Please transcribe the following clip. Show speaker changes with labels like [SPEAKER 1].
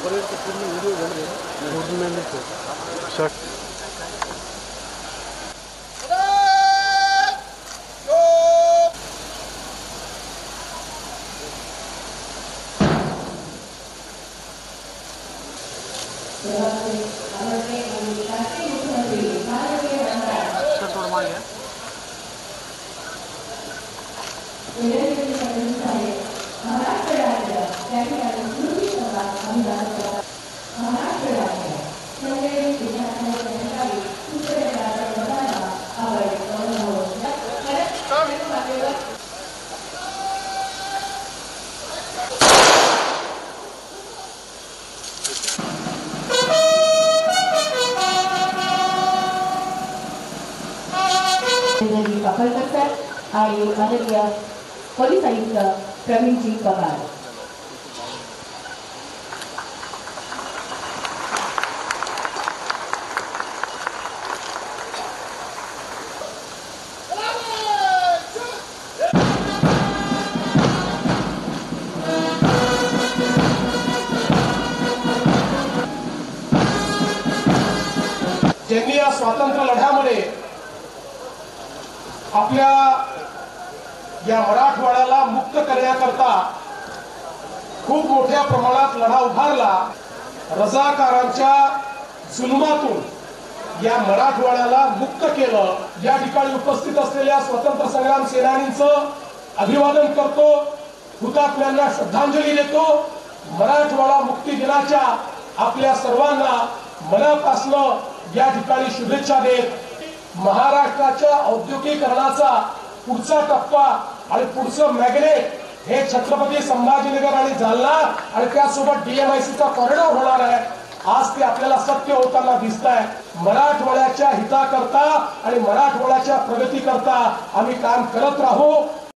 [SPEAKER 1] Parade का पूर्ण video बन रहा है उर्दू में शॉट
[SPEAKER 2] आणि माननीय पोलीस आयुक्त प्रवीणजी पवार
[SPEAKER 3] ज्यांनी या स्वातंत्र्य लढ्यामध्ये आपल्या या मराठवाड्याला मुक्त करण्याकरता खूप मोठ्या प्रमाणात लढा उभारला। रजाकारांच्या जुलमातून या मराठवाड्याला मुक्त केलं। या ठिकाणी उपस्थित असलेल्या स्वतंत्र संग्राम सेनानींचं अभिवादन करतो, हुतात्म्यांना श्रद्धांजली देतो। मराठवाडा मुक्ती दिनाच्या आपल्या सर्वांना मनापासून या ठिकाणी शुभेच्छा देत महाराष्ट्राच्या औद्योगिकीकरणाचा पुढचा टप्पा आणि पुढचं मॅग्नेट हे छत्रपती संभाजीनगर आणि जालना आणि त्यासोबत डीएमआयसीचा कॉरिडॉर होणार आहे। आज ते आपल्याला सत्य होताना दिसतंय। मराठवाड्याच्या हिताकरता आणि मराठवाड्याच्या प्रगतीकरता आम्ही काम करत राहू।